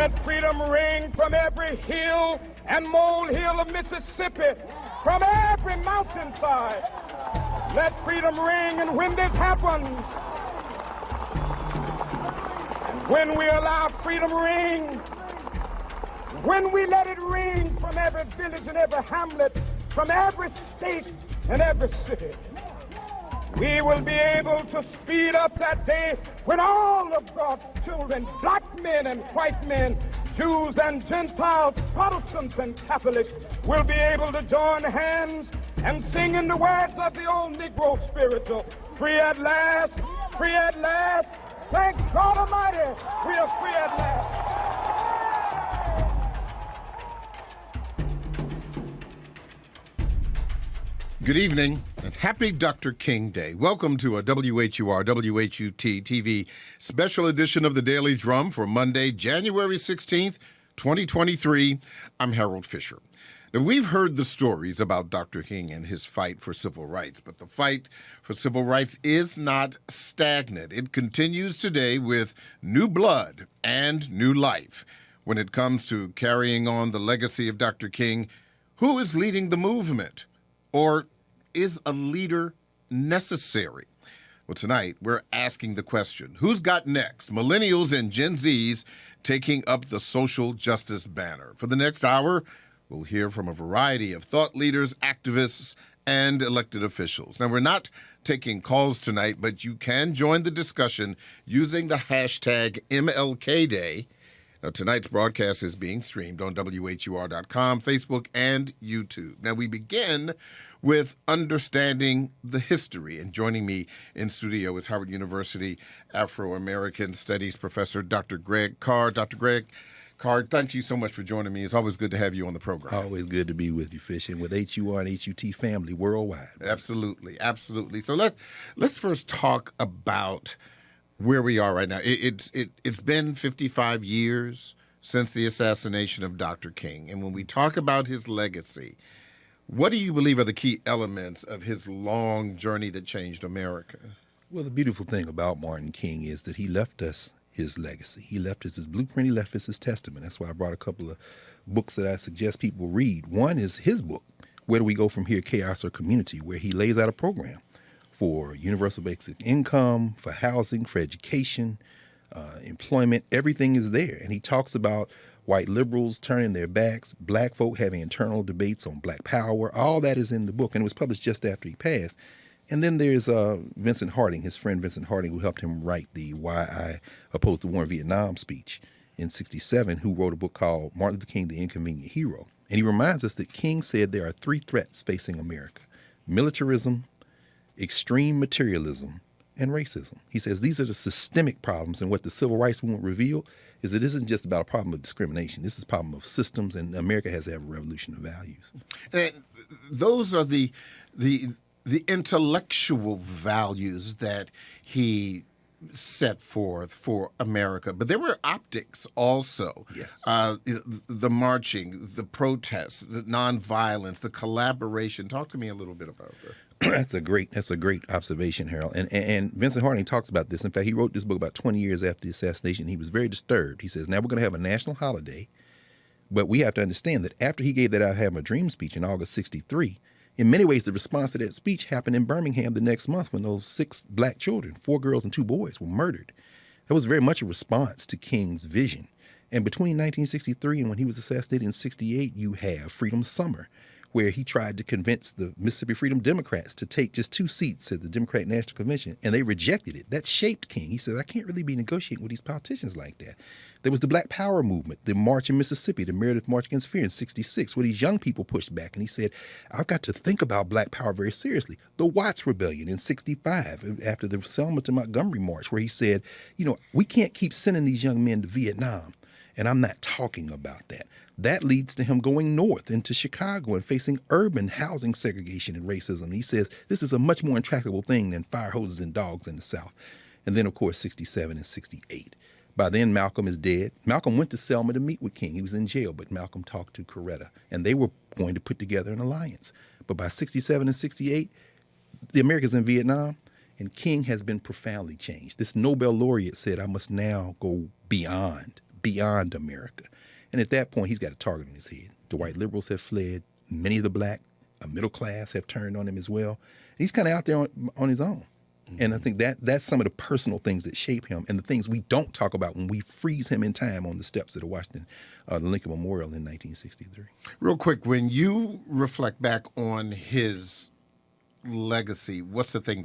Let freedom ring from every hill and molehill of Mississippi, from every mountainside. Let freedom ring, and when this happens, and when we allow freedom ring, when we let it ring from every village and every hamlet, from every state and every city, we will be able to speed up that day when all of God's children, black men and white men, Jews and Gentiles, Protestants and Catholics, will be able to join hands and sing in the words of the old Negro spiritual, free at last, free at last. Thank God Almighty, we are free at last. Good evening and happy Dr. King Day. Welcome to a WHUR WHUT TV special edition of the Daily Drum for Monday, January 16th, 2023. I'm Harold Fisher. Now, we've heard the stories about Dr. King and his fight for civil rights, but the fight for civil rights is not stagnant. It continues today with new blood and new life. When it comes to carrying on the legacy of Dr. King, who is leading the movement? Or is a leader necessary? Well, tonight we're asking the question, who's got next? Millennials and Gen Zs taking up the social justice banner. For the next hour, we'll hear from a variety of thought leaders, activists, and elected officials. Now, we're not taking calls tonight, but you can join the discussion using the hashtag MLKDay. Now, tonight's broadcast is being streamed on WHUR.com, Facebook, and YouTube. Now, we begin with understanding the history. And joining me in studio is Howard University Afro-American Studies Professor Dr. Greg Carr. Dr. Greg Carr, thank you so much for joining me. It's always good to have you on the program. Always good to be with you, Fish, and with HUR and HUT family worldwide. Absolutely, absolutely. So let's first talk about where we are right now. It's been 55 years since the assassination of Dr. King. And when we talk about his legacy, what do you believe are the key elements of his long journey that changed America? Well, the beautiful thing about Martin King is that he left us his legacy. He left us his blueprint. He left us his testament. That's why I brought a couple of books that I suggest people read. One is his book, Where Do We Go From Here, Chaos or Community, where he lays out a program for universal basic income, for housing, for education, employment. Everything is there. And he talks about white liberals turning their backs, black folk having internal debates on black power. All that is in the book, and it was published just after he passed. And then there's Vincent Harding, his friend Vincent Harding, who helped him write the Why I Oppose the War in Vietnam speech in '67, who wrote a book called Martin Luther King, The Inconvenient Hero. And he reminds us that King said there are three threats facing America: militarism, extreme materialism, and racism. He says these are the systemic problems, and what the civil rights movement revealed is that this isn't just about a problem of discrimination. This is a problem of systems, and America has to have a revolution of values. And those are the intellectual values that he set forth for America. But there were optics also. Yes. The marching, the protests, the nonviolence, the collaboration. Talk to me a little bit about that. That's a great observation, Harold. And Vincent Harding talks about this. In fact, he wrote this book about 20 years after the assassination. He was very disturbed. He says, now we're going to have a national holiday, but we have to understand that after he gave that I Have a Dream speech in August '63, in many ways, the response to that speech happened in Birmingham the next month when those 6 black children, 4 girls and 2 boys, were murdered. That was very much a response to King's vision. And between 1963 and when he was assassinated in '68, you have Freedom Summer, where he tried to convince the Mississippi Freedom Democrats to take just 2 seats at the Democratic National Convention, and they rejected it. That shaped King. He said, I can't really be negotiating with these politicians like that. There was the Black Power movement, the March in Mississippi, the Meredith March Against Fear in '66, where these young people pushed back, and he said, I've got to think about Black Power very seriously. The Watts Rebellion in '65, after the Selma to Montgomery March, where he said, we can't keep sending these young men to Vietnam, and I'm not talking about that. That leads to him going north into Chicago and facing urban housing segregation and racism. He says this is a much more intractable thing than fire hoses and dogs in the South. And then, of course, '67 and '68. By then, Malcolm is dead. Malcolm went to Selma to meet with King. He was in jail, but Malcolm talked to Coretta, and they were going to put together an alliance. But by '67 and '68, the Americans in Vietnam, and King has been profoundly changed. This Nobel laureate said, I must now go beyond beyond America. And at that point, he's got a target on his head. The white liberals have fled. Many of the black middle class have turned on him as well. And he's kind of out there on his own. And I think that's some of the personal things that shape him and the things we don't talk about when we freeze him in time on the steps of the Lincoln Memorial in 1963. Real quick, when you reflect back on his legacy, what's the thing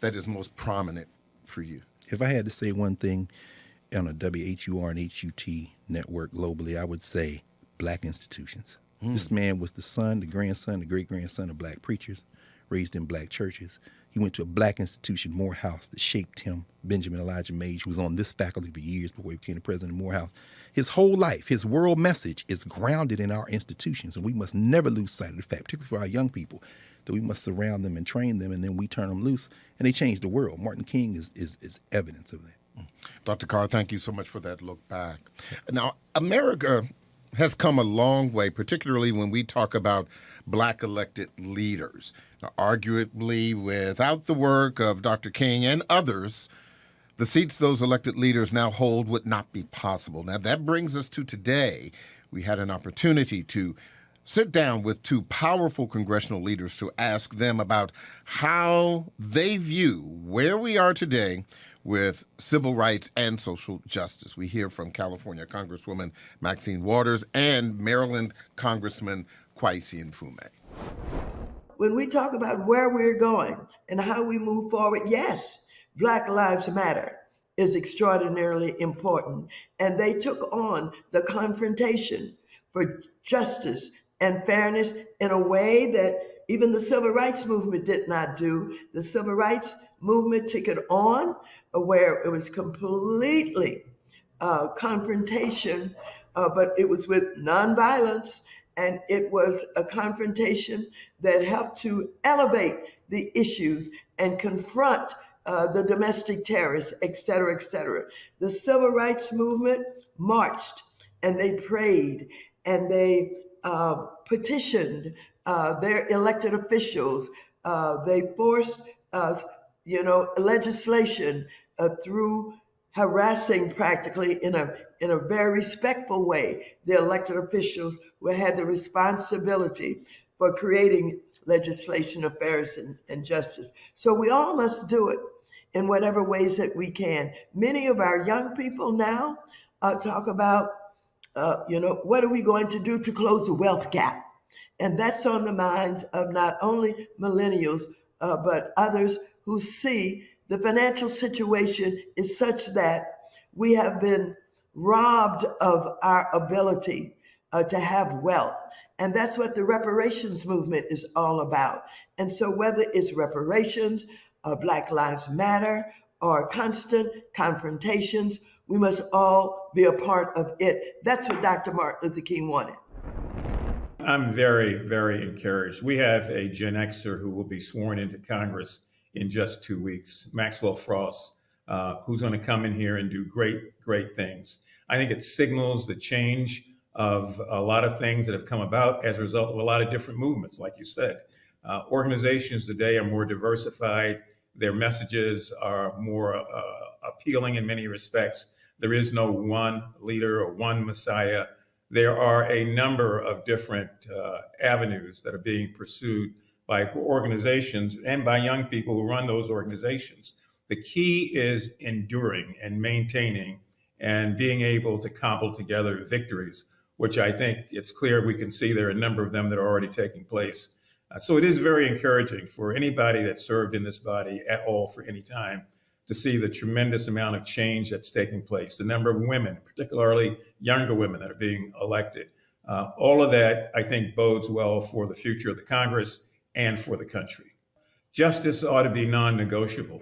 that is most prominent for you? If I had to say one thing on a WHUR and HUT network globally, I would say black institutions. This man was the son, the grandson, the great-grandson of black preachers, raised in black churches. He went to a black institution, Morehouse, that shaped him. Benjamin Elijah Mage, who was on this faculty for years before he became the president of Morehouse. His whole life, his world message is grounded in our institutions, and we must never lose sight of the fact, particularly for our young people, that we must surround them and train them, and then we turn them loose, and they change the world. Martin King is evidence of that. Dr. Carr, thank you so much for that look back. Now, America has come a long way, particularly when we talk about black elected leaders. Now, arguably, without the work of Dr. King and others, the seats those elected leaders now hold would not be possible. Now, that brings us to today. We had an opportunity to sit down with two powerful congressional leaders to ask them about how they view where we are today with civil rights and social justice. We hear from California Congresswoman Maxine Waters and Maryland Congressman Kweisi Mfume. When we talk about where we're going and how we move forward, yes, Black Lives Matter is extraordinarily important. And they took on the confrontation for justice and fairness in a way that even the civil rights movement did not do. The civil rights movement took it on where it was completely confrontation, but it was with nonviolence, and it was a confrontation that helped to elevate the issues and confront the domestic terrorists, et cetera, et cetera. The civil rights movement marched, and they prayed, and they petitioned their elected officials. They forced legislation through harassing practically in a very respectful way the elected officials who had the responsibility for creating legislation of fairness and justice. So we all must do it in whatever ways that we can. Many of our young people now talk about, what are we going to do to close the wealth gap? And that's on the minds of not only millennials, but others who see the financial situation is such that we have been robbed of our ability to have wealth. And that's what the reparations movement is all about. And so whether it's reparations, Black Lives Matter, or constant confrontations, we must all be a part of it. That's what Dr. Martin Luther King wanted. I'm very, very encouraged. We have a Gen Xer who will be sworn into Congress in just 2 weeks, Maxwell Frost, who's going to come in here and do great, great things. I think it signals the change of a lot of things that have come about as a result of a lot of different movements, like you said. Organizations today are more diversified. Their messages are more appealing in many respects. There is no one leader or one messiah. There are a number of different avenues that are being pursued by organizations and by young people who run those organizations. The key is enduring and maintaining and being able to cobble together victories, which I think it's clear we can see there are a number of them that are already taking place. So it is very encouraging for anybody that served in this body at all for any time to see the tremendous amount of change that's taking place, the number of women, particularly younger women that are being elected. All of that, I think, bodes well for the future of the Congress and for the country. Justice ought to be non-negotiable.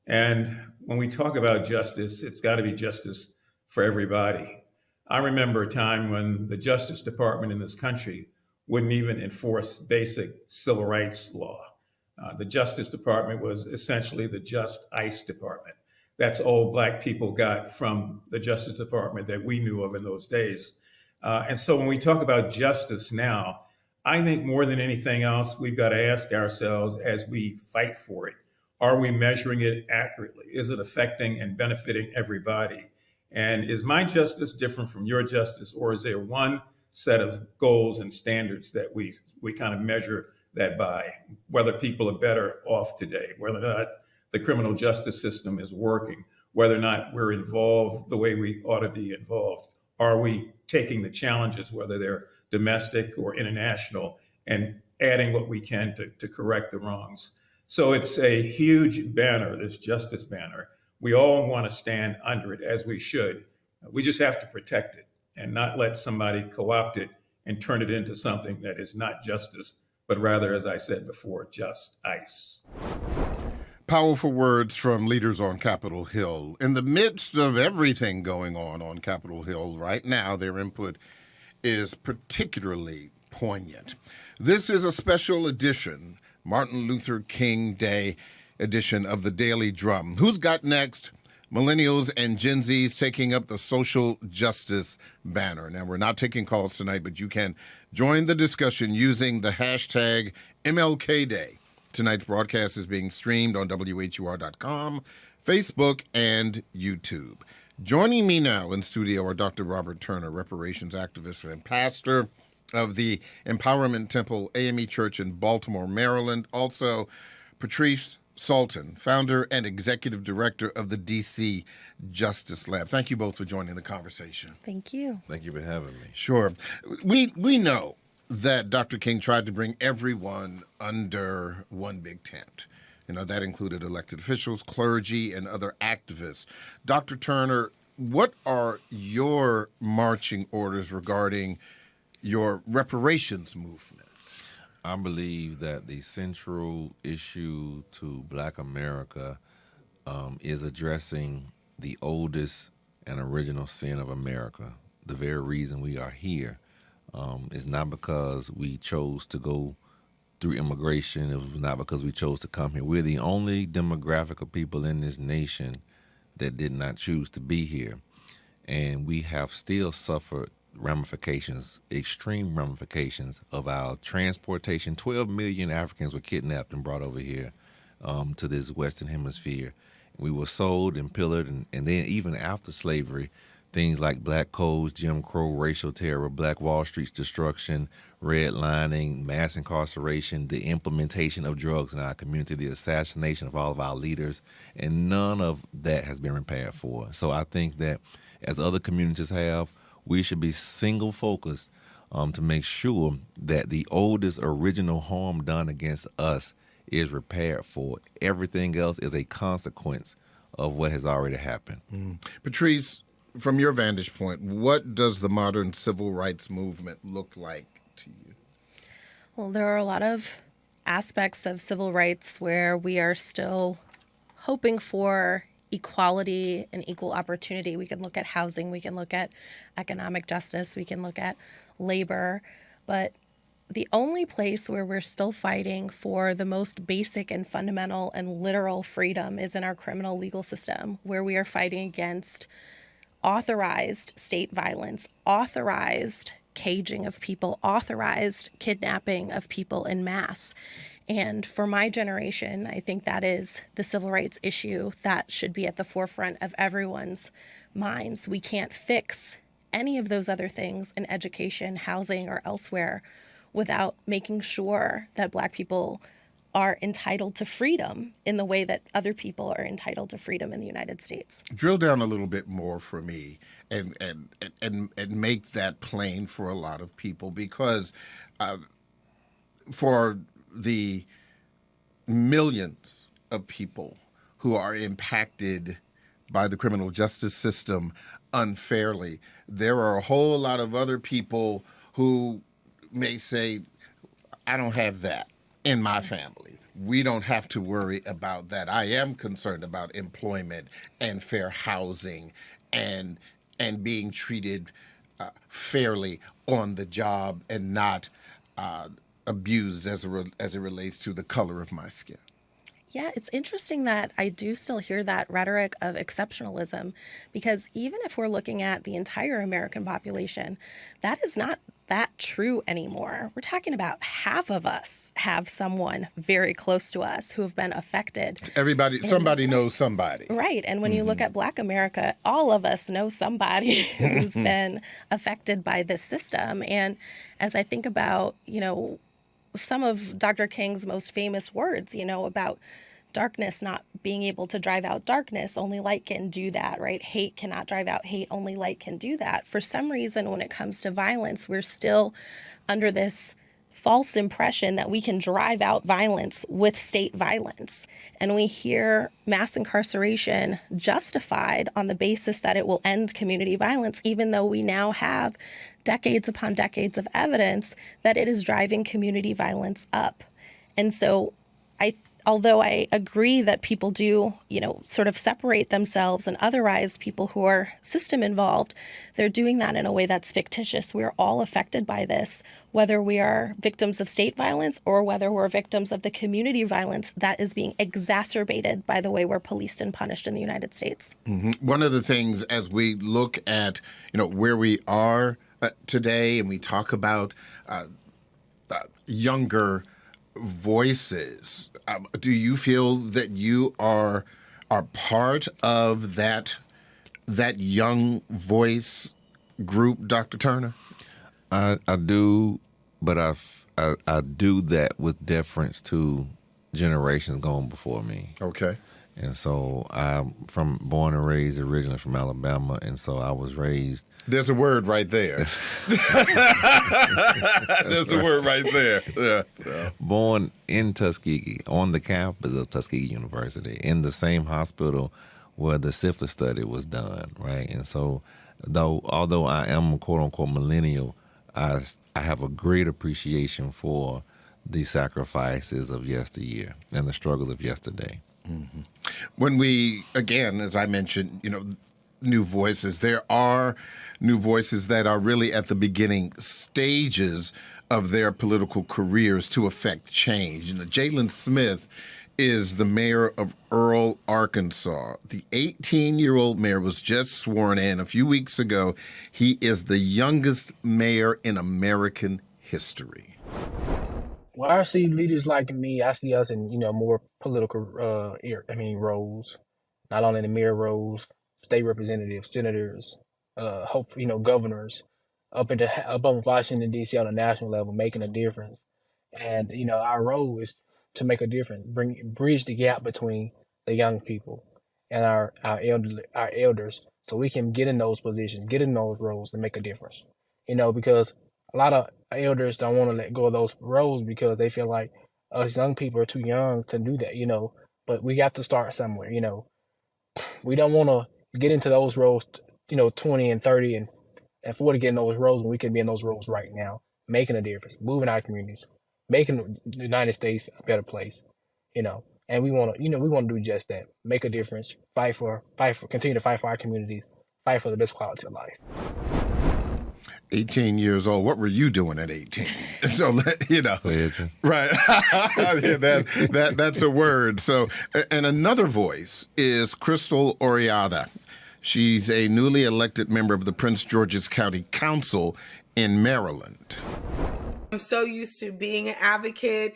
And when we talk about justice, it's got to be justice for everybody. I remember a time when the Justice Department in this country wouldn't even enforce basic civil rights law. The Justice Department was essentially the just ICE department. That's all Black people got from the Justice Department that we knew of in those days. And so when we talk about justice now, I think more than anything else, we've got to ask ourselves as we fight for it, are we measuring it accurately? Is it affecting and benefiting everybody? And is my justice different from your justice, or is there one set of goals and standards that we kind of measure that by? Whether people are better off today, whether or not the criminal justice system is working, whether or not we're involved the way we ought to be involved. Are we taking the challenges, whether they're domestic or international, and adding what we can to correct the wrongs? So it's a huge banner, this justice banner. We all want to stand under it, as we should. We just have to protect it and not let somebody co-opt it and turn it into something that is not justice, but rather, as I said before, just ice. Powerful words from leaders on Capitol Hill. In the midst of everything going on Capitol Hill right now, their input is particularly poignant. This is a special edition, Martin Luther King Day edition of the Daily Drum. Who's got next? Millennials and Gen Zs taking up the social justice banner. Now, we're not taking calls tonight, but you can join the discussion using the hashtag MLK Day. Tonight's broadcast is being streamed on WHUR.com, Facebook, and YouTube. Joining me now in studio are Dr. Robert Turner, reparations activist and pastor of the Empowerment Temple AME Church in Baltimore, Maryland. Also, Patrice Sultan, founder and executive director of the DC Justice Lab. Thank you both for joining the conversation. Thank you. Thank you for having me. Sure. We know that Dr. King tried to bring everyone under one big tent. You know, that included elected officials, clergy, and other activists. Dr. Turner, what are your marching orders regarding your reparations movement? I believe that the central issue to Black America is addressing the oldest and original sin of America. The very reason we are here is not because we chose to go through immigration. It was not because we chose to come here. We're the only demographic of people in this nation that did not choose to be here. And we have still suffered ramifications, extreme ramifications of our transportation. 12 million Africans were kidnapped and brought over here to this Western Hemisphere. We were sold and pillared, and then even after slavery, things like black codes, Jim Crow, racial terror, Black Wall Street's destruction, redlining, mass incarceration, the implementation of drugs in our community, the assassination of all of our leaders, and none of that has been repaired for. So I think that as other communities have, we should be single focused to make sure that the oldest original harm done against us is repaired for. Everything else is a consequence of what has already happened. Patrice, from your vantage point, what does the modern civil rights movement look like to you? Well, there are a lot of aspects of civil rights where we are still hoping for equality and equal opportunity. We can look at housing, we can look at economic justice, we can look at labor, but the only place where we're still fighting for the most basic and fundamental and literal freedom is in our criminal legal system, where we are fighting against authorized state violence, authorized caging of people, authorized kidnapping of people en masse. And for my generation, I think that is the civil rights issue that should be at the forefront of everyone's minds. We can't fix any of those other things in education, housing, or elsewhere without making sure that Black people are entitled to freedom in the way that other people are entitled to freedom in the United States. Drill down a little bit more for me and make that plain for a lot of people, because for the millions of people who are impacted by the criminal justice system unfairly, there are a whole lot of other people who may say, I don't have that in my family. We don't have to worry about that. I am concerned about employment and fair housing and being treated fairly on the job and not abused as it relates to the color of my skin. Yeah, it's interesting that I do still hear that rhetoric of exceptionalism, because even if we're looking at the entire American population, that is not that true anymore. We're talking about half of us have someone very close to us who have been affected. Somebody knows somebody. Right. And when you look at Black America, all of us know somebody who's been affected by this system. And as I think about, some of Dr. King's most famous words, about darkness not being able to drive out darkness, only light can do that, right? Hate cannot drive out hate, only light can do that. For some reason, when it comes to violence, we're still under this false impression that we can drive out violence with state violence. And we hear mass incarceration justified on the basis that it will end community violence, even though we now have decades upon decades of evidence that it is driving community violence up. And so although I agree that people do, sort of separate themselves and otherize people who are system involved, they're doing that in a way that's fictitious. We're all affected by this, whether we are victims of state violence or whether we're victims of the community violence that is being exacerbated by the way we're policed and punished in the United States. One of the things as we look at, where we are today, and we talk about younger voices, do you feel that you are part of that young voice group, Dr. Turner? I do, but I do that with deference to generations going before me. Okay. And so I'm born and raised originally from Alabama, and so I was raised. There's a word right there. There's a word right there. Yeah. So. Born in Tuskegee, on the campus of Tuskegee University, in the same hospital where the syphilis study was done, right? And so, although I am a quote-unquote millennial, I have a great appreciation for the sacrifices of yesteryear and the struggles of yesterday. Mm-hmm. When we, again, as I mentioned, new voices, there are new voices that are really at the beginning stages of their political careers to affect change. Jalen Smith is the mayor of Earl, Arkansas. The 18-year-old mayor was just sworn in a few weeks ago. He is the youngest mayor in American history. Well, I see leaders like me. I see us in more political roles, not only the mayor roles, state representatives, senators, hopefully governors, up in Washington D.C. on a national level, making a difference. And our role is to make a difference, bridge the gap between the young people and our elders, so we can get in those positions, get in those roles, and make a difference. Because a lot of elders don't want to let go of those roles because they feel like us young people are too young to do that, but we got to start somewhere, We don't want to get into those roles, 20 and 30 and 40 get in those roles when we can be in those roles right now, making a difference, moving our communities, making the United States a better place, and we want to do just that, make a difference, continue to fight for our communities, fight for the best quality of life. 18 years old. What were you doing at 18? So, right. Yeah, that's a word. So, and another voice is Crystal Oriada. She's a newly elected member of the Prince George's County Council in Maryland. I'm so used to being an advocate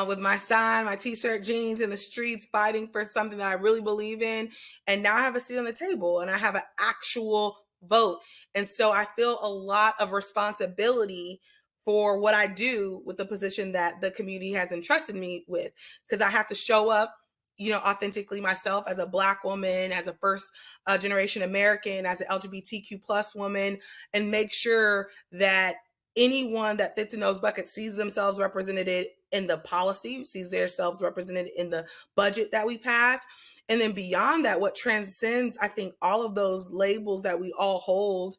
with my sign, my t-shirt, jeans in the streets, fighting for something that I really believe in. And now I have a seat on the table and I have an actual vote. And so I feel a lot of responsibility for what I do with the position that the community has entrusted me with, because I have to show up, authentically myself as a Black woman, as a first generation American, as an LGBTQ plus woman, and make sure that anyone that fits in those buckets sees themselves represented in the policy, sees themselves represented in the budget that we pass. And then beyond that, what transcends, I think, all of those labels that we all hold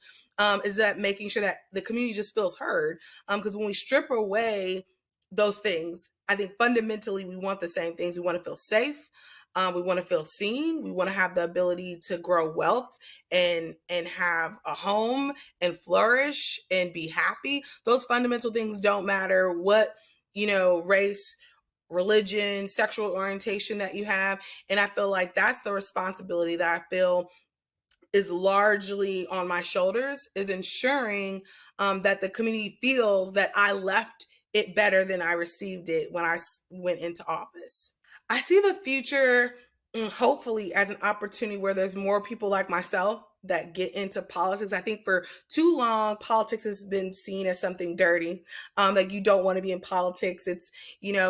is that making sure that the community just feels heard. Because when we strip away those things, I think fundamentally we want the same things. We want to feel safe. We want to feel seen. We want to have the ability to grow wealth and have a home and flourish and be happy. Those fundamental things don't matter what, race religion, sexual orientation that you have. And I feel like that's the responsibility that I feel is largely on my shoulders, is ensuring that the community feels that I left it better than I received it when I went into office. I see the future, hopefully, as an opportunity where there's more people like myself that get into politics. I think for too long, politics has been seen as something dirty. Like you don't want to be in politics. It's,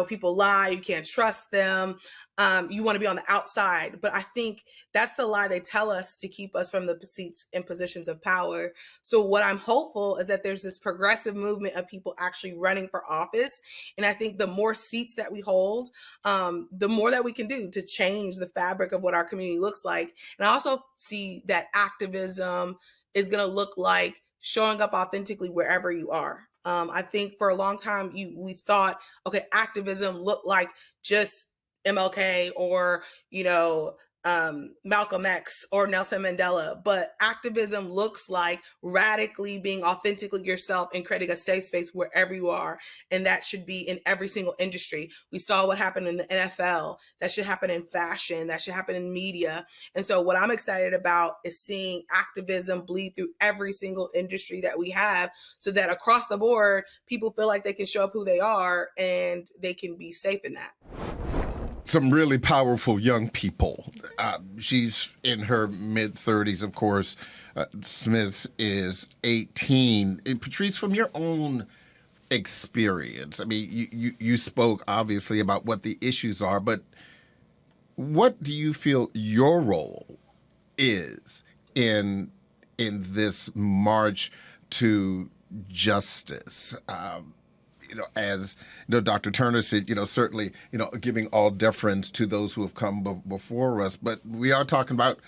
people lie, you can't trust them. You want to be on the outside. But I think that's the lie they tell us to keep us from the seats and positions of power. So what I'm hopeful is that there's this progressive movement of people actually running for office. And I think the more seats that we hold, the more that we can do to change the fabric of what our community looks like. And I also see that activism is going to look like showing up authentically wherever you are. I think for a long time, we thought, okay, activism looked like just MLK or, Malcolm X or Nelson Mandela, but activism looks like radically being authentically yourself and creating a safe space wherever you are. And that should be in every single industry. We saw what happened in the NFL. That should happen in fashion. That should happen in media. And so what I'm excited about is seeing activism bleed through every single industry that we have, so that across the board, people feel like they can show up who they are and they can be safe in that. Some really powerful young people. She's in her mid-30s, of course. Smith is 18. Patrice, from your own experience, I mean, you spoke obviously about what the issues are, but what do you feel your role is in this march to justice? As Dr. Turner said, certainly, giving all deference to those who have come before us. But we are talking about,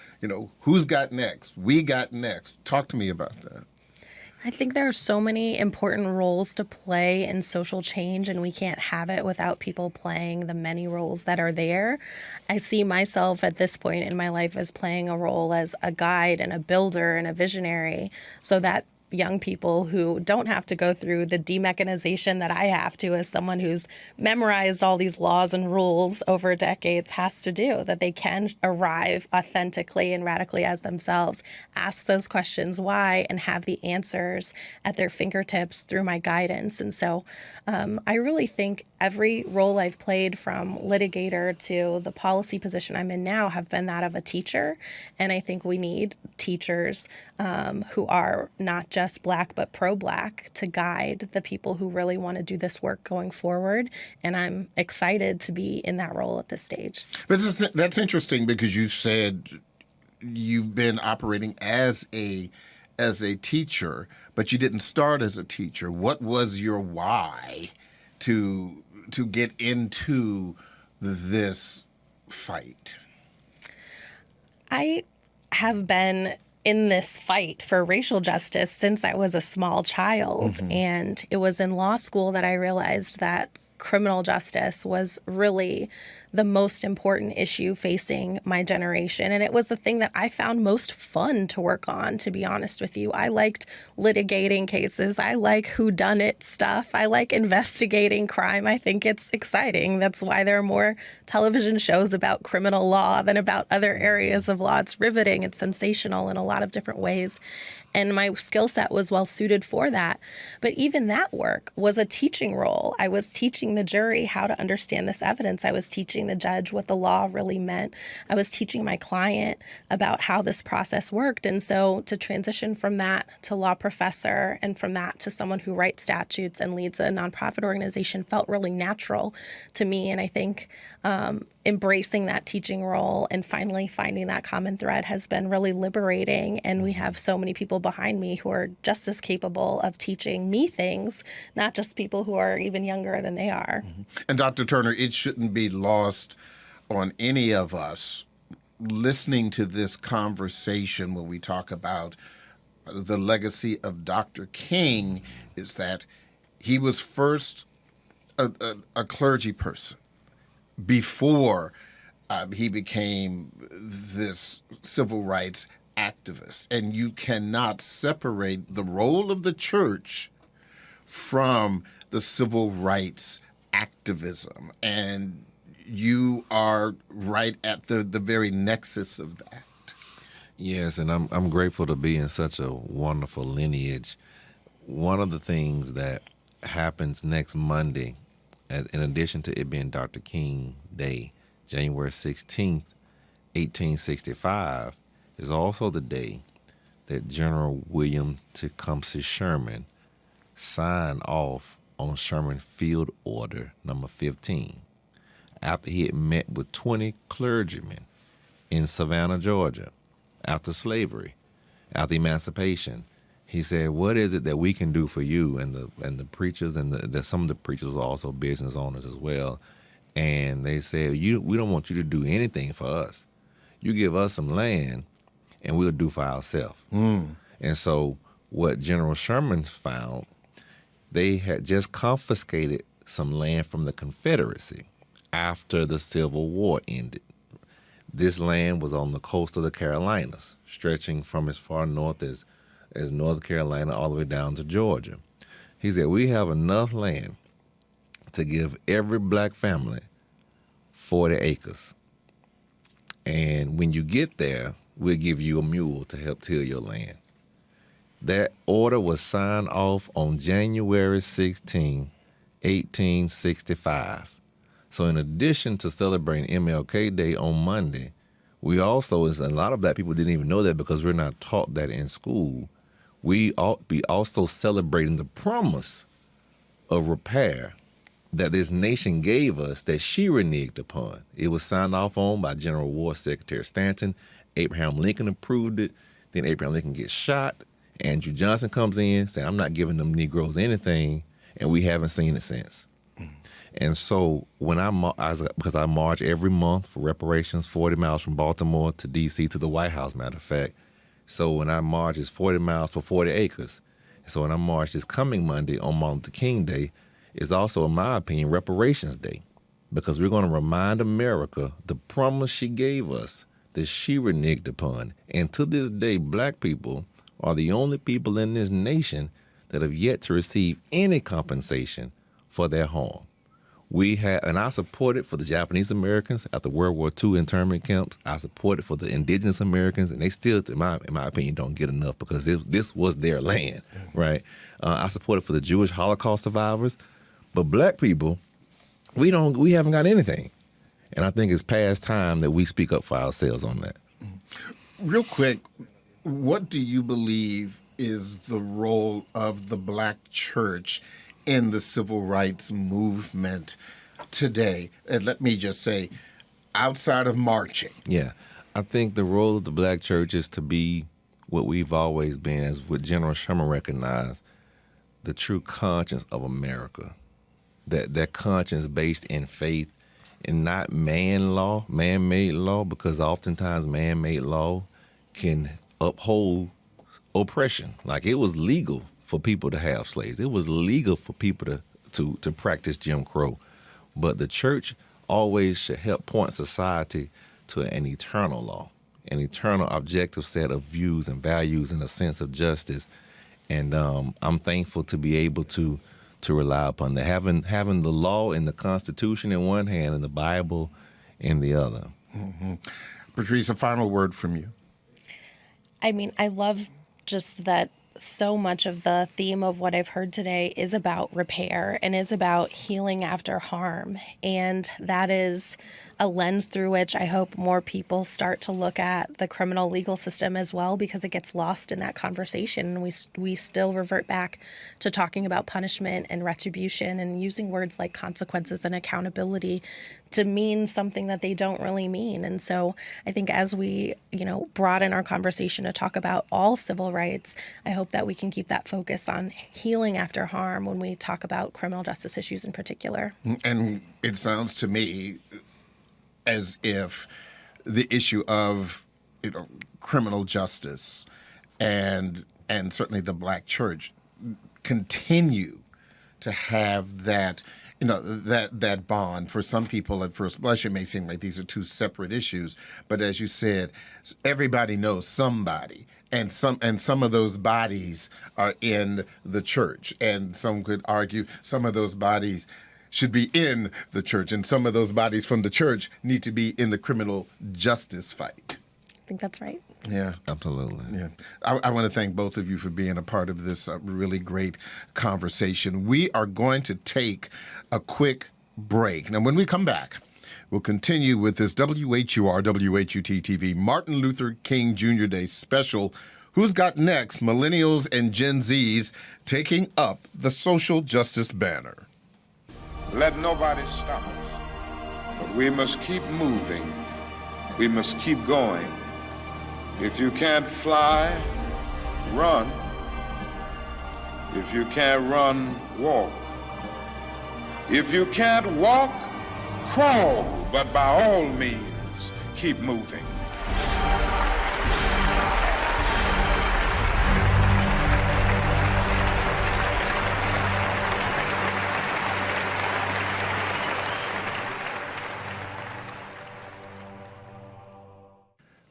who's got next? We got next. Talk to me about that. I think there are so many important roles to play in social change, and we can't have it without people playing the many roles that are there. I see myself at this point in my life as playing a role as a guide and a builder and a visionary, so that young people who don't have to go through the demechanization that I have to as someone who's memorized all these laws and rules over decades has to do, that they can arrive authentically and radically as themselves, ask those questions why, and have the answers at their fingertips through my guidance. And so I really think every role I've played, from litigator to the policy position I'm in now, have been that of a teacher. And I think we need teachers who are not just Black but pro-Black to guide the people who really want to do this work going forward. And I'm excited to be in that role at this stage. But that's interesting, because you said you've been operating as a teacher, but you didn't start as a teacher. What was your why to get into this fight? I have been in this fight for racial justice since I was a small child. Mm-hmm. And it was in law school that I realized that criminal justice was really the most important issue facing my generation. And it was the thing that I found most fun to work on, to be honest with you. I liked litigating cases. I like whodunit stuff. I like investigating crime. I think it's exciting. That's why there are more television shows about criminal law than about other areas of law. It's riveting. It's sensational in a lot of different ways. And my skill set was well suited for that. But even that work was a teaching role. I was teaching the jury how to understand this evidence. I was teaching the judge what the law really meant. I was teaching my client about how this process worked. And so to transition from that to law professor, and from that to someone who writes statutes and leads a nonprofit organization, felt really natural to me. And I think embracing that teaching role and finally finding that common thread has been really liberating. And we have so many people behind me who are just as capable of teaching me things, not just people who are even younger than they are. Mm-hmm. And Dr. Turner, it shouldn't be lost on any of us listening to this conversation when we talk about the legacy of Dr. King, is that he was first a clergy person before he became this civil rights activist. And you cannot separate the role of the church from the civil rights activist activism, and you are right at the very nexus of that. Yes, and I'm grateful to be in such a wonderful lineage. One of the things that happens next Monday, in addition to it being Dr. King Day, January 16th, 1865, is also the day that General William Tecumseh Sherman signed off on Sherman Field Order number 15 after he had met with 20 clergymen in Savannah, Georgia, after slavery, after emancipation. He said, what is it that we can do for you? And the preachers and some of the preachers were also business owners as well. And they said, we don't want you to do anything for us. You give us some land and we'll do for ourselves. And so what General Sherman found, they had just confiscated some land from the Confederacy after the Civil War ended. This land was on the coast of the Carolinas, stretching from as far north as North Carolina all the way down to Georgia. He said, we have enough land to give every black family 40 acres. And when you get there, we'll give you a mule to help till your land. That order was signed off on January 16, 1865. So in addition to celebrating MLK Day on Monday, we also, a lot of black people didn't even know that because we're not taught that in school, we ought be also celebrating the promise of repair that this nation gave us that she reneged upon. It was signed off on by General War Secretary Stanton. Abraham Lincoln approved it. Then Abraham Lincoln gets shot. Andrew Johnson comes in saying, I'm not giving them Negroes anything, and we haven't seen it since. And so when because I march every month for reparations, 40 miles from Baltimore to D.C. to the White House, matter of fact. So when I march, it's 40 miles for 40 acres. So when I march this coming Monday on Martin Luther King Day, is also, in my opinion, Reparations Day, because we're going to remind America the promise she gave us that she reneged upon. And to this day, black people are the only people in this nation that have yet to receive any compensation for their harm. We have, and I support it for the Japanese Americans after World War II internment camps. I support it for the indigenous Americans, and they still, in my opinion, don't get enough because this was their land, right? I support it for the Jewish Holocaust survivors, but black people, we haven't got anything, and I think it's past time that we speak up for ourselves on that. Real quick, what do you believe is the role of the black church in the civil rights movement today? And let me just say, outside of marching. Yeah, I think the role of the black church is to be what we've always been, as what General Sherman recognized, the true conscience of America. That conscience based in faith and not man-made law, because oftentimes man-made law can uphold oppression. Like, it was legal for people to have slaves. It was legal for people to practice Jim Crow. But the church always should help point society to an eternal law, an eternal objective set of views and values and a sense of justice. And I'm thankful to be able to rely upon that. Having the law and the Constitution in one hand and the Bible in the other. Mm-hmm. Patrice, a final word from you. I mean, I love just that so much of the theme of what I've heard today is about repair and is about healing after harm. And that is a lens through which I hope more people start to look at the criminal legal system as well, because it gets lost in that conversation. And we still revert back to talking about punishment and retribution and using words like consequences and accountability to mean something that they don't really mean. And so I think as we, broaden our conversation to talk about all civil rights, I hope that we can keep that focus on healing after harm when we talk about criminal justice issues in particular. And it sounds to me as if the issue of criminal justice and certainly the black church continue to have that that bond. For some people at first blush it may seem like these are two separate issues, but as you said, everybody knows somebody, and some of those bodies are in the church, and some could argue some of those bodies should be in the church, and some of those bodies from the church need to be in the criminal justice fight. I think that's right. Yeah. Absolutely. Yeah. I want to thank both of you for being a part of this really great conversation. We are going to take a quick break. Now, when we come back, we'll continue with this WHUR WHUT TV Martin Luther King Jr. Day special. Who's got next? Millennials and Gen Zs taking up the social justice banner. Let nobody stop us. But we must keep moving. We must keep going. If you can't fly, run. If you can't run, walk. If you can't walk, crawl. But by all means, keep moving.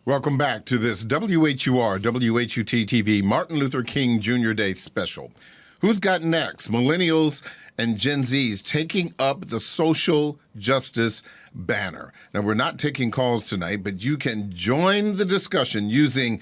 Welcome back to this WHUR WHUT TV Martin Luther King Jr. Day special. Who's got next? Millennials and Gen Zs taking up the social justice banner. Now, we're not taking calls tonight, but you can join the discussion using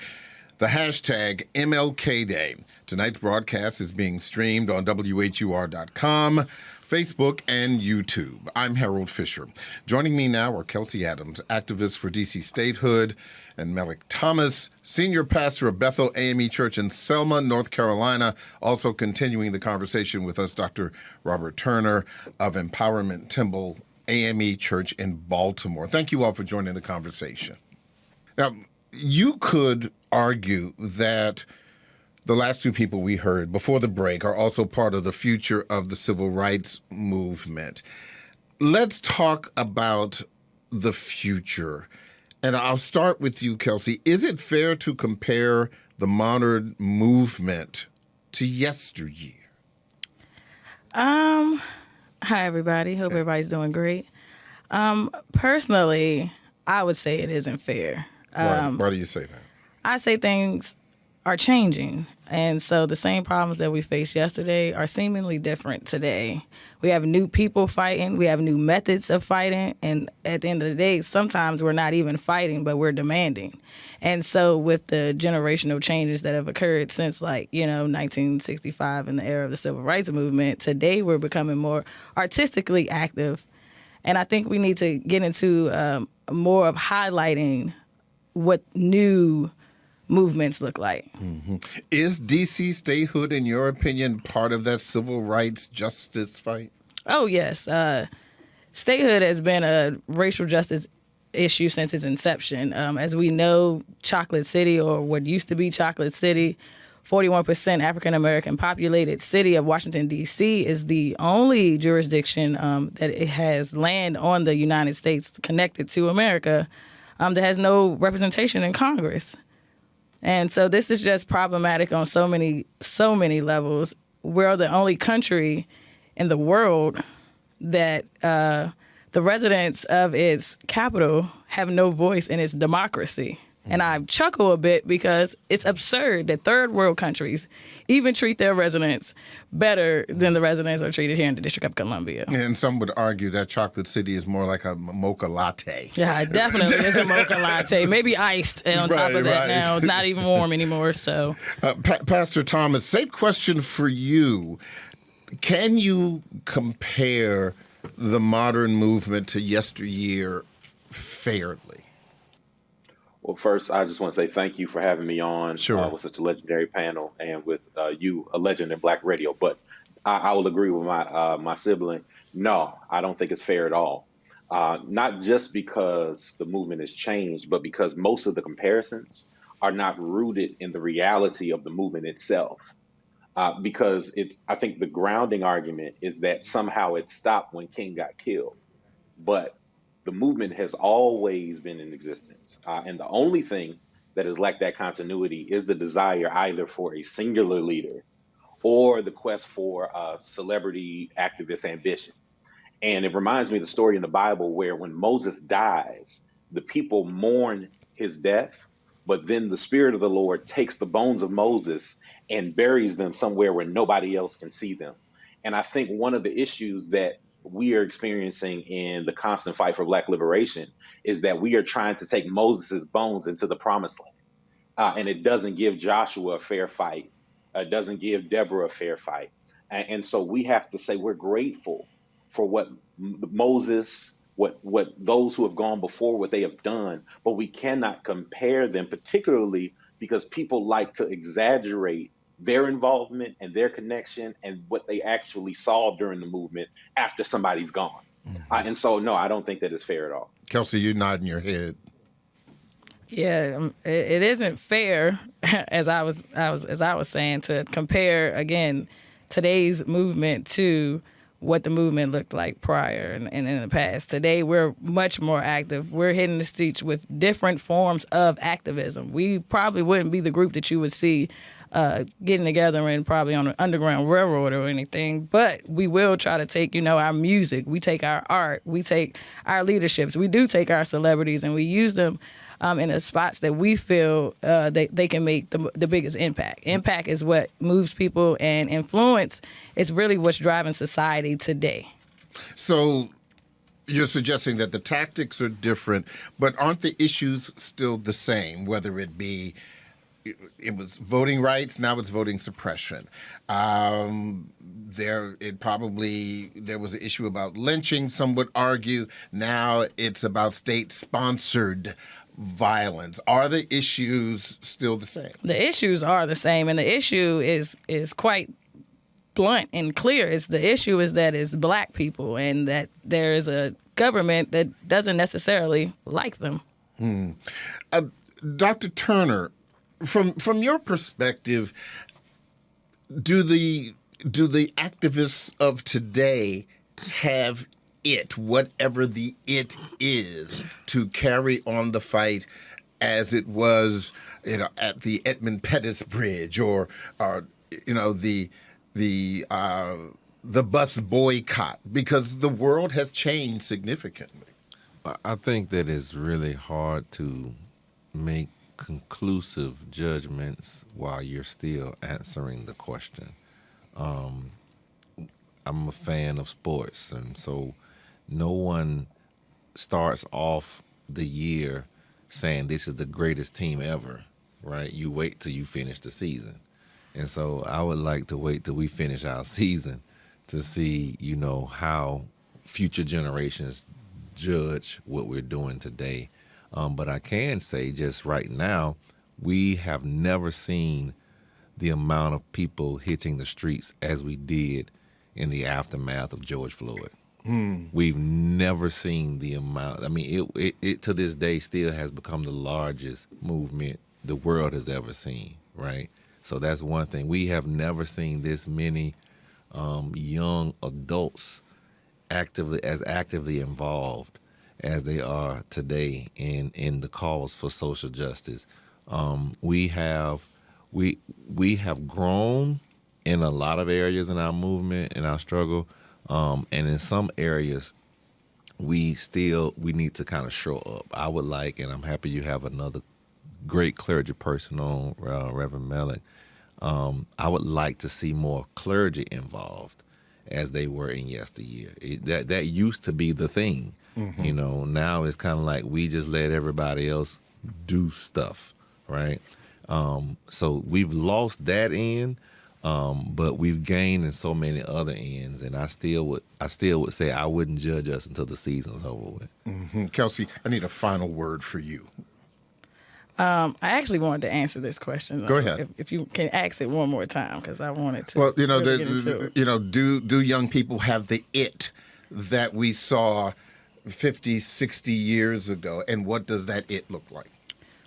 the hashtag MLK Day. Tonight's broadcast is being streamed on WHUR.com, Facebook, and YouTube. I'm Harold Fisher. Joining me now are Kelsey Adams, activist for D.C. statehood, and Melick Thomas, senior pastor of Bethel AME Church in Selma, North Carolina. Also continuing the conversation with us, Dr. Robert Turner of Empowerment Temple AME Church in Baltimore. Thank you all for joining the conversation. Now, you could argue that the last two people we heard before the break are also part of the future of the civil rights movement. Let's talk about the future. And I'll start with you, Kelsey. Is it fair to compare the modern movement to yesteryear? Hi, everybody. Hope everybody's doing great. Personally, I would say it isn't fair. Why do you say that? I say things are changing. And so the same problems that we faced yesterday are seemingly different today. We have new people fighting. We have new methods of fighting. And at the end of the day, sometimes we're not even fighting, but we're demanding. And so with the generational changes that have occurred since 1965 in the era of the civil rights movement, today we're becoming more artistically active. And I think we need to get into more of highlighting what new movements look like. Mm-hmm. Is D.C. statehood, in your opinion, part of that civil rights justice fight? Oh, yes. Statehood has been a racial justice issue since its inception. As we know, Chocolate City, or what used to be Chocolate City, 41% African-American populated city of Washington, D.C., is the only jurisdiction that it has land on the United States connected to America that has no representation in Congress. And so this is just problematic on so many levels. We're the only country in the world that the residents of its capital have no voice in its democracy. And I chuckle a bit because it's absurd that third world countries even treat their residents better than the residents are treated here in the District of Columbia. And some would argue that Chocolate City is more like a mocha latte. Yeah, it definitely is a mocha latte. Maybe iced, and on top of that now, not even warm anymore. So, Pastor Thomas, same question for you. Can you compare the modern movement to yesteryear fairly? Well, first, I just want to say thank you for having me on with such a legendary panel and with you, a legend in Black radio. But I will agree with my sibling. No, I don't think it's fair at all. Not just because the movement has changed, but because most of the comparisons are not rooted in the reality of the movement itself. Because I think the grounding argument is that somehow it stopped when King got killed. But the movement has always been in existence. And the only thing that has lacked that continuity is the desire either for a singular leader or the quest for celebrity activist ambition. And it reminds me of the story in the Bible where when Moses dies, the people mourn his death, but then the Spirit of the Lord takes the bones of Moses and buries them somewhere where nobody else can see them. And I think one of the issues that we are experiencing in the constant fight for Black liberation is that we are trying to take Moses's bones into the promised land. And it doesn't give Joshua a fair fight. It doesn't give Deborah a fair fight. And so we have to say we're grateful for what Moses, what those who have gone before, what they have done, but we cannot compare them, particularly because people like to exaggerate their involvement and their connection and what they actually saw during the movement after somebody's gone. And so, no, I don't think that is fair at all. Kelsey, you're nodding your head. Yeah, it isn't fair, as I was saying, to compare again today's movement to what the movement looked like prior and in the past. Today, we're much more active. We're hitting the streets with different forms of activism. We probably wouldn't be the group that you would see getting together and probably on an Underground Railroad or anything, but we will try to take, our music, we take our art, we take our leaderships, we do take our celebrities, and we use them in the spots that we feel they can make the biggest impact. Impact is what moves people, and influence is really what's driving society today. So you're suggesting that the tactics are different, but aren't the issues still the same, whether it be it was voting rights, now it's voting suppression. There was an issue about lynching, some would argue. Now it's about state-sponsored violence. Are the issues still the same? The issues are the same, and the issue is quite blunt and clear. The issue is that it's Black people, and that there is a government that doesn't necessarily like them. Dr. Turner, from your perspective, do the activists of today have it, whatever the it is, to carry on the fight as it was, at the Edmund Pettus Bridge or the bus boycott, because the world has changed significantly? I think that it's really hard to make conclusive judgments while you're still answering the question. I'm a fan of sports, and so no one starts off the year saying this is the greatest team ever, right? You wait till you finish the season. And so I would like to wait till we finish our season to see, how future generations judge what we're doing today. But I can say just right now, we have never seen the amount of people hitting the streets as we did in the aftermath of George Floyd. We've never seen the amount. I mean, it to this day still has become the largest movement the world has ever seen, right? So that's one thing. We have never seen this many young adults actively involved as they are today in the cause for social justice. We have grown in a lot of areas in our movement, in our struggle, and in some areas we need to kind of show up. I would like, and I'm happy you have another great clergy person on, Reverend Melick. I would like to see more clergy involved as they were in yesteryear. That used to be the thing. Now it's kind of like we just let everybody else do stuff, right? So we've lost that end, but we've gained in so many other ends, and I still would say I wouldn't judge us until the season's over with. Kelsey, I need a final word for you. I actually wanted to answer this question. Go ahead. If you can ask it one more time, because I wanted to. Well, really get into it. Do young people have the it that we saw 50, 60 years ago, and what does that it look like?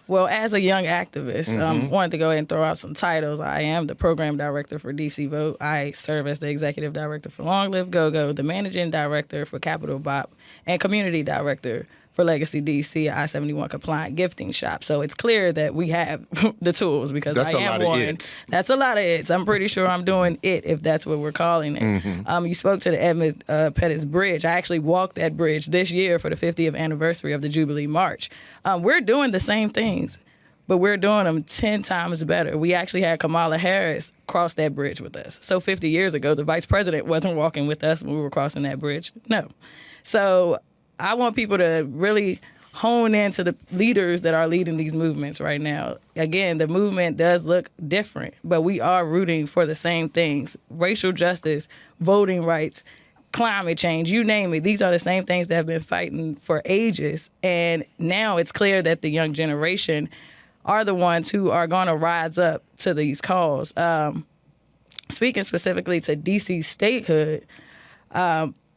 Well, as a young activist, wanted to go ahead and throw out some titles. I am the program director for DC Vote. I serve as the executive director for Long Live Go-Go, the managing director for Capital Bop, and community director for Legacy DC, I-71 compliant gifting shop. So it's clear that we have the tools, because that's I am one. That's a lot of it's. I'm pretty sure I'm doing it, if that's what we're calling it. You spoke to the Edmund Pettus Bridge. I actually walked that bridge this year for the 50th anniversary of the Jubilee March. We're doing the same things. but we're doing them 10 times better. We actually had Kamala Harris cross that bridge with us. So 50 years ago, the vice president wasn't walking with us when we were crossing that bridge. No. So I want people to really hone into the leaders that are leading these movements right now. Again, the movement does look different, but we are rooting for the same things: racial justice, voting rights, climate change, you name it. These are the same things that have been fighting for ages. And now it's clear that the young generation are the ones who are going to rise up to these calls. Speaking specifically to D.C. statehood,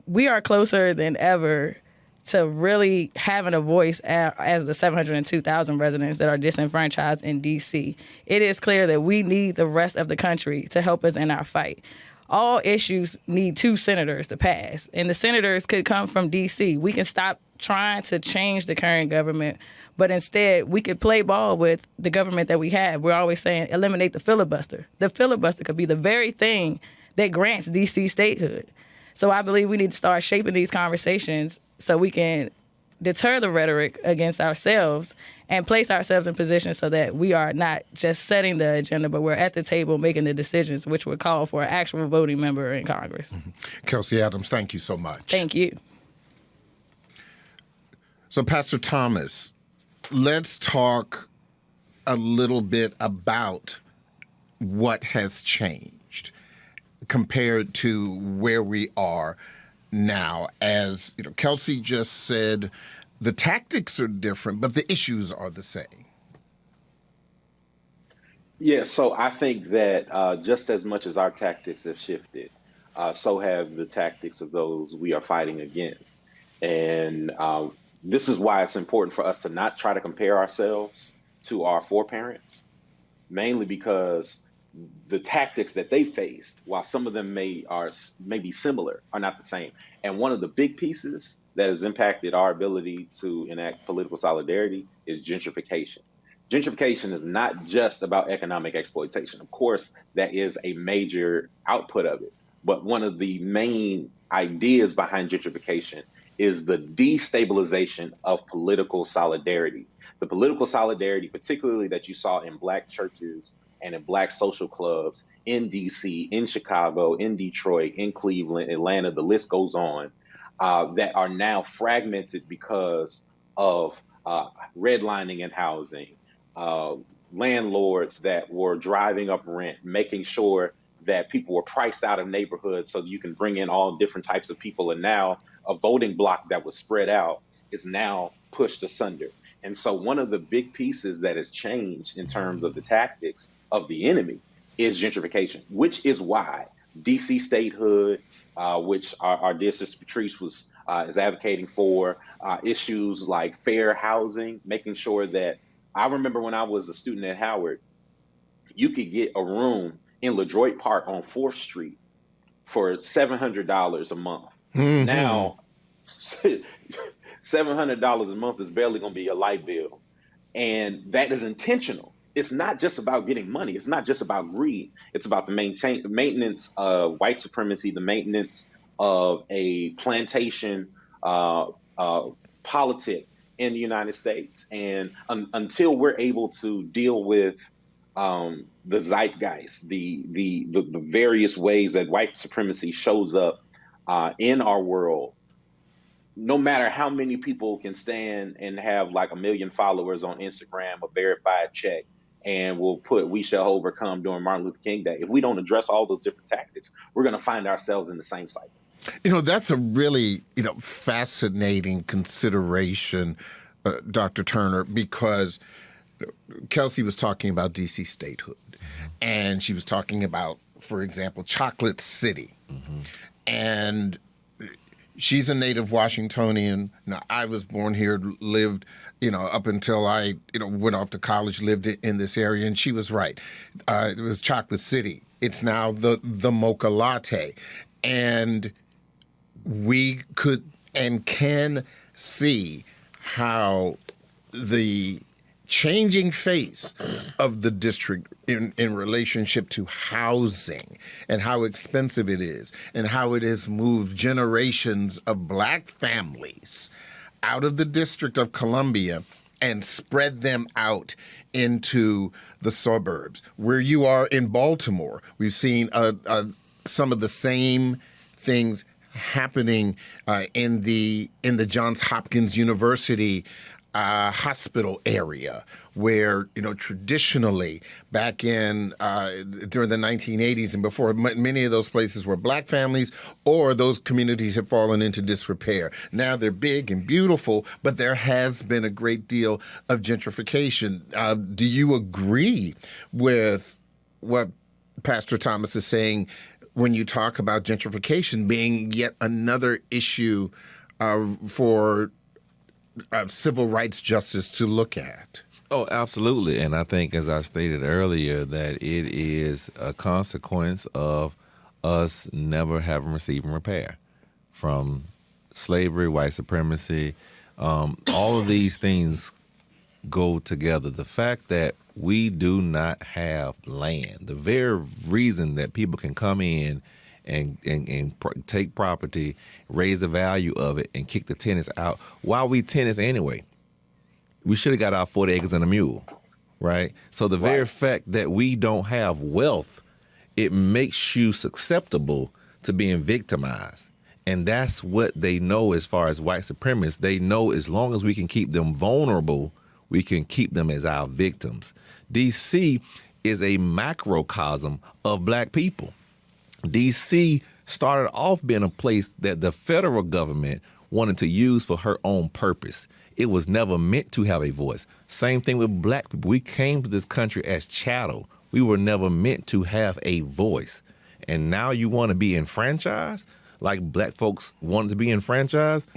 we are closer than ever to really having a voice as the 702,000 residents that are disenfranchised in D.C. It is clear that we need the rest of the country to help us in our fight. All issues need 2 senators to pass, and the senators could come from D.C. We can stop trying to change the current government, but instead we could play ball with the government that we have. We're always saying eliminate the filibuster. The filibuster could be the very thing that grants D.C. statehood. So I believe we need to start shaping these conversations so we can deter the rhetoric against ourselves and place ourselves in position so that we are not just setting the agenda, but we're at the table making the decisions, which would call for an actual voting member in Congress. Kelsey Adams, thank you so much. Thank you. So, Pastor Thomas, let's talk a little bit about what has changed compared to where we are now. As you know, Kelsey just said, the tactics are different, but the issues are the same. Yeah, so I think that just as much as our tactics have shifted, so have the tactics of those we are fighting against. And this is why it's important for us to not try to compare ourselves to our foreparents, mainly because the tactics that they faced, while some of them may be similar, are not the same. And one of the big pieces that has impacted our ability to enact political solidarity is gentrification. Gentrification is not just about economic exploitation. Of course, that is a major output of it. But one of the main ideas behind gentrification is the destabilization of political solidarity. The political solidarity, particularly that you saw in Black churches and in Black social clubs in DC, in Chicago, in Detroit, in Cleveland, Atlanta, the list goes on, that are now fragmented because of redlining in housing, landlords that were driving up rent, making sure that people were priced out of neighborhoods so you can bring in all different types of people. And now a voting block that was spread out is now pushed asunder. And so one of the big pieces that has changed in terms of the tactics of the enemy is gentrification, which is why DC statehood, which our dear sister Patrice is advocating for, issues like fair housing, making sure that, I remember when I was a student at Howard, you could get a room in LaDroit Park on 4th Street for $700 a month. Mm-hmm. Now, $700 a month is barely going to be a light bill. And that is intentional. It's not just about getting money. It's not just about greed. It's about the maintenance of white supremacy, the maintenance of a plantation politic in the United States. And until we're able to deal with the zeitgeist, the various ways that white supremacy shows up in our world, no matter how many people can stand and have like 1 million followers on Instagram, a verified check, and we'll put "we shall overcome" during Martin Luther King Day. If we don't address all those different tactics, we're going to find ourselves in the same cycle. You know, that's a really, fascinating consideration, Dr. Turner, because Kelsey was talking about D.C. statehood, and she was talking about, for example, Chocolate City. Mm-hmm. And she's a native Washingtonian. I was born here, lived, up until I, went off to college, lived in this area, and she was right. It was Chocolate City. It's now the Mocha Latte. And we could and can see how the changing face of the district in relationship to housing and how expensive it is and how it has moved generations of Black families out of the District of Columbia and spread them out into the suburbs. Where you are in Baltimore, we've seen some of the same things happening in the Johns Hopkins University hospital area, where traditionally back in during the 1980s and before, many of those places were black families, or those communities have fallen into disrepair. Now they're big and beautiful, but there has been a great deal of gentrification. Do you agree with what Pastor Thomas is saying when you talk about gentrification being yet another issue for civil rights justice to look at? Oh, absolutely. And I think, as I stated earlier, that it is a consequence of us never having received repair from slavery, white supremacy. All of these things go together. The fact that we do not have land, the very reason that people can come in and take property, raise the value of it, and kick the tenants out. Why we tenants anyway? We should have got our 40 acres and a mule, right? So the very fact that we don't have wealth, it makes you susceptible to being victimized. And that's what they know as far as white supremacists. They know as long as we can keep them vulnerable, we can keep them as our victims. D.C. is a macrocosm of black people. D.C. started off being a place that the federal government wanted to use for her own purpose. It was never meant to have a voice. Same thing with black people. We came to this country as chattel. We were never meant to have a voice. And now you want to be enfranchised, like black folks wanted to be enfranchised,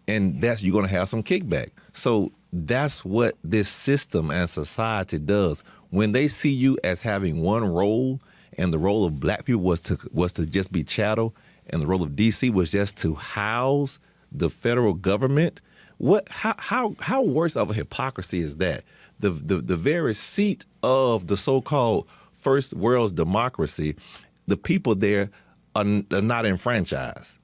and that's you're going to have some kickback. So that's what this system and society does. When they see you as having one role, and the role of black people was to just be chattel, and the role of D.C. was just to house the federal government. How worse of a hypocrisy is that? The very seat of the so-called first world's democracy, the people there are not enfranchised.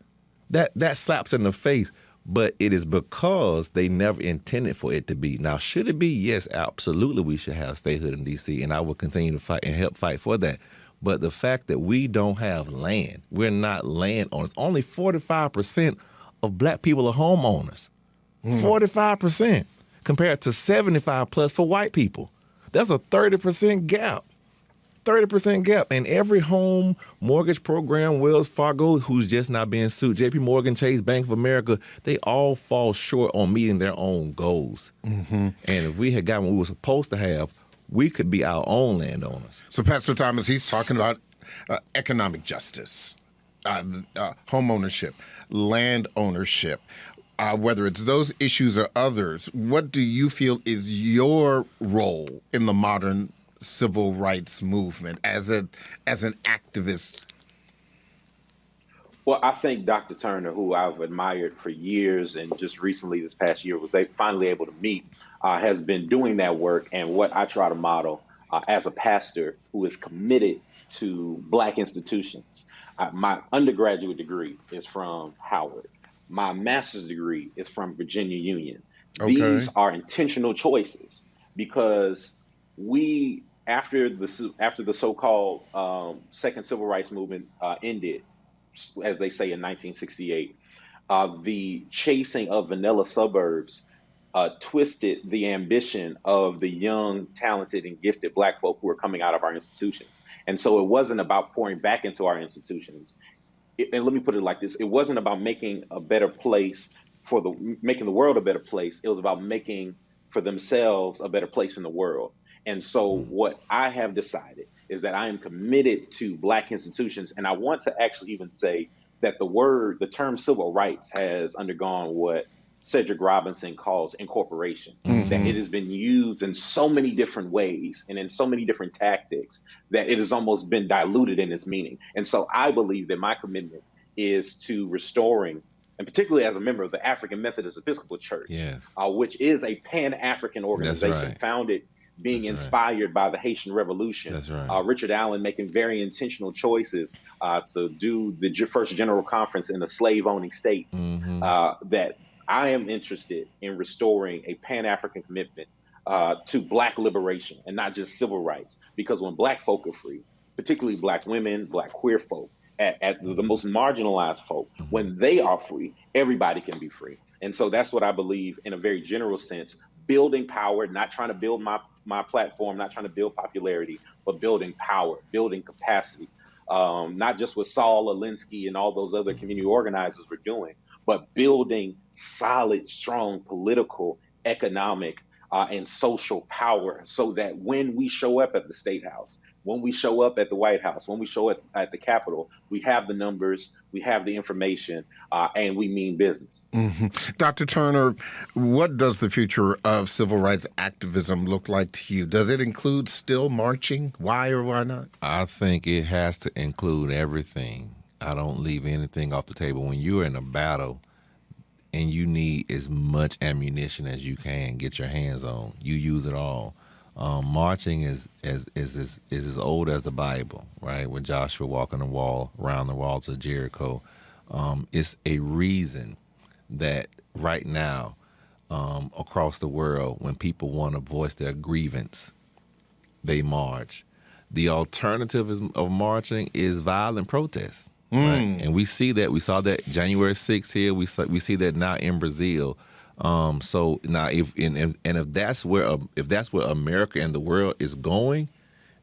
That slaps in the face, but it is because they never intended for it to be. Now, should it be? Yes, absolutely we should have statehood in D.C., and I will continue to fight and help fight for that. But the fact that we don't have land, we're not landowners. Only 45% of black people are homeowners. 45% compared to 75 plus for white people. That's a 30% gap. 30% gap. And every home mortgage program, Wells Fargo, who's just not being sued, JP Morgan, Chase, Bank of America, they all fall short on meeting their own goals. And if we had got what we were supposed to have, we could be our own landowners. So Pastor Thomas, he's talking about economic justice, home ownership, land ownership. Whether it's those issues or others, what do you feel is your role in the modern civil rights movement as an activist? Well, I think Dr. Turner, who I've admired for years and just recently this past year was finally able to meet, has been doing that work. And what I try to model as a pastor who is committed to Black institutions. My undergraduate degree is from Howard. My master's degree is from Virginia Union. Okay. These are intentional choices because we, after the so-called second civil rights movement ended, as they say in 1968, the chasing of vanilla suburbs twisted the ambition of the young, talented, and gifted Black folk who were coming out of our institutions. And so it wasn't about pouring back into our institutions. And let me put it like this. It wasn't about making a better place making the world a better place. It was about making for themselves a better place in the world. And so what I have decided is that I am committed to Black institutions. And I want to actually even say that the term civil rights has undergone what Cedric Robinson calls incorporation, that it has been used in so many different ways and in so many different tactics that it has almost been diluted in its meaning. And so I believe that my commitment is to restoring, and particularly as a member of the African Methodist Episcopal Church, which is a Pan-African organization founded being inspired by the Haitian Revolution. Richard Allen making very intentional choices to do the first general conference in a slave-owning state that I am interested in restoring a Pan-African commitment to Black liberation and not just civil rights. Because when Black folk are free, particularly Black women, Black queer folk, at the most marginalized folk, when they are free, everybody can be free. And so that's what I believe in a very general sense, building power, not trying to build my platform, not trying to build popularity, but building power, building capacity. Not just what Saul Alinsky and all those other community organizers were doing, but building solid, strong political, economic, and social power so that when we show up at the State House, when we show up at the White House, when we show up at the Capitol, we have the numbers, we have the information, and we mean business. Dr. Turner, what does the future of civil rights activism look like to you? Does it include still marching? Why or why not? I think it has to include everything. I don't leave anything off the table. When you're in a battle and you need as much ammunition as you can get your hands on, you use it all. Marching is as old as the Bible, right? When Joshua walking around the walls of Jericho, it's a reason that right now across the world, when people want to voice their grievance, they march. The alternative of marching is violent protest. Right? And we see that. We saw that January 6th here. We see that now in Brazil. So now, if that's where America and the world is going,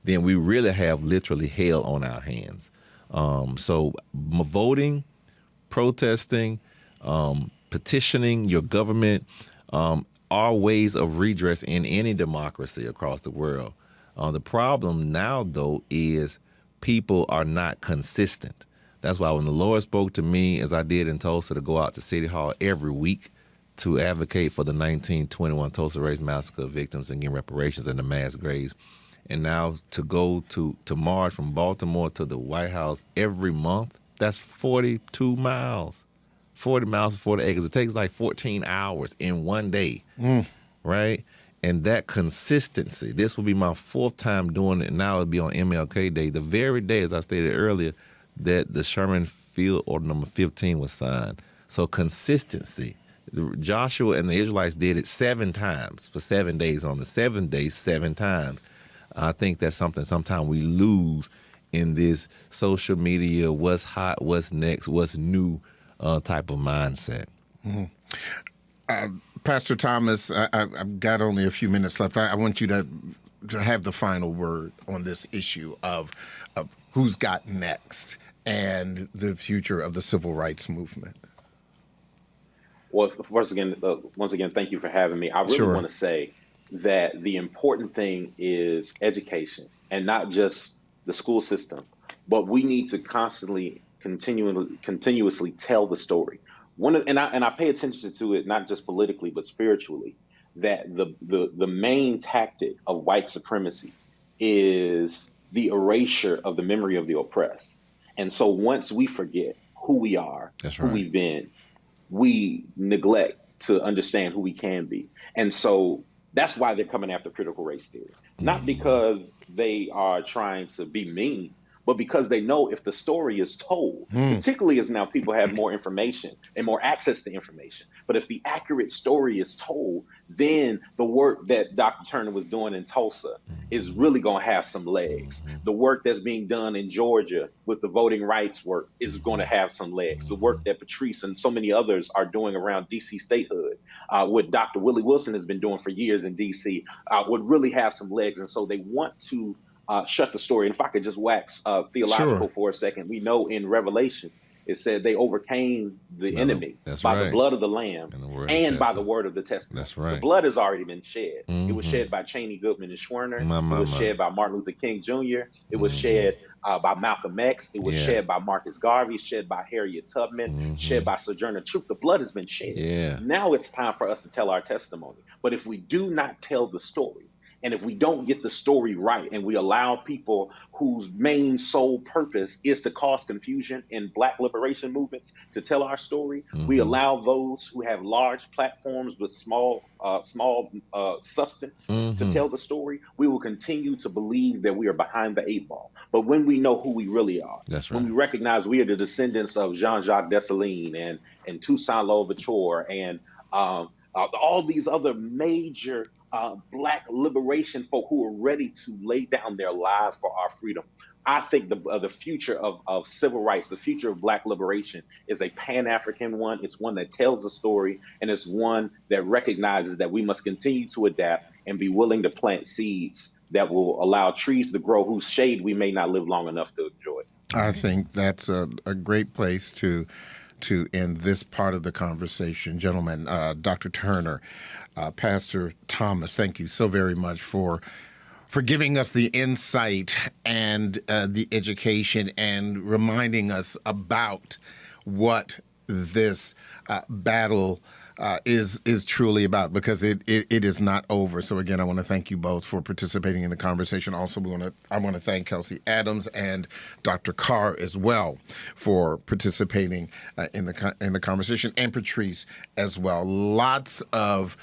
then we really have literally hell on our hands. So voting, protesting, petitioning your government are ways of redress in any democracy across the world. The problem now, though, is people are not consistent. That's why when the Lord spoke to me, as I did in Tulsa, to go out to City Hall every week to advocate for the 1921 Tulsa Race Massacre victims and get reparations and the mass graves, and now to go to march from Baltimore to the White House every month, that's 42 miles, 40 miles, 40 acres. It takes like 14 hours in one day, right? And that consistency, this will be my 4th time doing it, and now it'll be on MLK Day, the very day, as I stated earlier, that the Sherman Field Order number 15 was signed. So consistency. Joshua and the Israelites did it 7 times for 7 days. On the 7th day, 7 times. I think that's something sometimes we lose in this social media, what's hot, what's next, what's new type of mindset. Pastor Thomas, I've got only a few minutes left. I want you to have the final word on this issue of who's got next and the future of the civil rights movement. Well, once again, thank you for having me. I really want to say that the important thing is education, and not just the school system, but we need to constantly, continuously tell the story. I pay attention to it not just politically but spiritually. That the main tactic of white supremacy is the erasure of the memory of the oppressed. And so once we forget who we are, who we've been, we neglect to understand who we can be. And so that's why they're coming after critical race theory. Not because they are trying to be mean, but because they know if the story is told, particularly as now people have more information and more access to information, but if the accurate story is told, then the work that Dr. Turner was doing in Tulsa is really going to have some legs. The work that's being done in Georgia with the voting rights work is going to have some legs. The work that Patrice and so many others are doing around D.C. statehood, what Dr. Willie Wilson has been doing for years in D.C., would really have some legs. And so they want to shut the story. And if I could just wax theological for a second, we know in Revelation, it said they overcame the enemy by the blood of the Lamb and by the word of the testament. That's right. The blood has already been shed. It was shed by Cheney, Goodman, and Schwerner. It was shed by Martin Luther King Jr. It was shed by Malcolm X. It was shed by Marcus Garvey, shed by Harriet Tubman, shed by Sojourner Truth. The blood has been shed. Now it's time for us to tell our testimony. But if we do not tell the story, and if we don't get the story right and we allow people whose main sole purpose is to cause confusion in Black liberation movements to tell our story, we allow those who have large platforms with small substance to tell the story, we will continue to believe that we are behind the 8 ball. But when we know who we really are, when we recognize we are the descendants of Jean-Jacques Dessalines and Toussaint Louverture and all these other major Black liberation folk who are ready to lay down their lives for our freedom. I think the future of civil rights, the future of Black liberation is a Pan-African one. It's one that tells a story, and it's one that recognizes that we must continue to adapt and be willing to plant seeds that will allow trees to grow whose shade we may not live long enough to enjoy. I think that's a great place to end this part of the conversation. Gentlemen, Dr. Turner, Pastor Thomas, thank you so very much for giving us the insight and the education and reminding us about what this battle is truly about, because it is not over. So again, I want to thank you both for participating in the conversation. Also, I want to thank Kelsey Adams and Dr. Carr as well for participating in the conversation, and Patrice as well. Lots of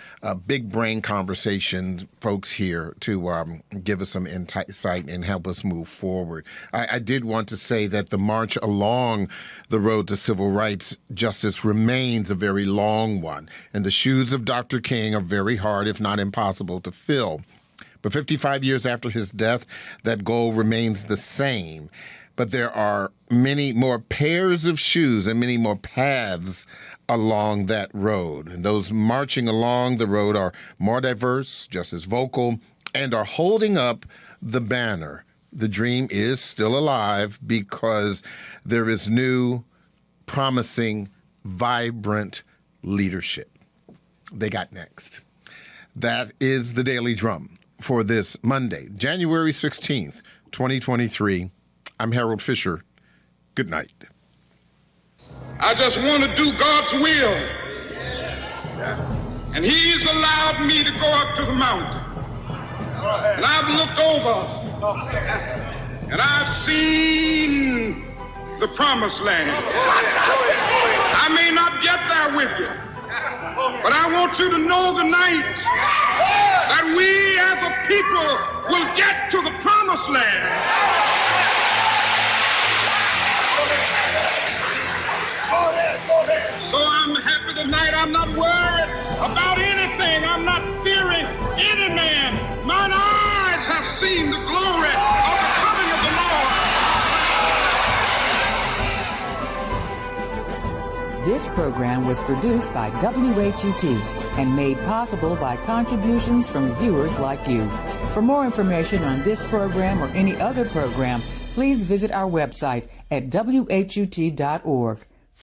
big brain conversation, folks here to give us some insight and help us move forward. I did want to say that the march along the road to civil rights justice remains a very long one. And the shoes of Dr. King are very hard, if not impossible, to fill. But 55 years after his death, that goal remains the same. But there are many more pairs of shoes and many more paths along that road. And those marching along the road are more diverse, just as vocal, and are holding up the banner. The dream is still alive because there is new, promising, vibrant leadership. They got next. That is the Daily Drum for this Monday, January 16th, 2023. I'm Harold Fisher. Good night. I just want to do God's will. And He's allowed me to go up to the mountain. And I've looked over and I've seen the promised land. I may not get there with you, but I want you to know tonight that we as a people will get to the promised land. So I'm happy tonight. I'm not worried about anything. I'm not fearing any man. Mine eyes have seen the glory of the coming of the Lord. This program was produced by WHUT and made possible by contributions from viewers like you. For more information on this program or any other program, please visit our website at WHUT.org.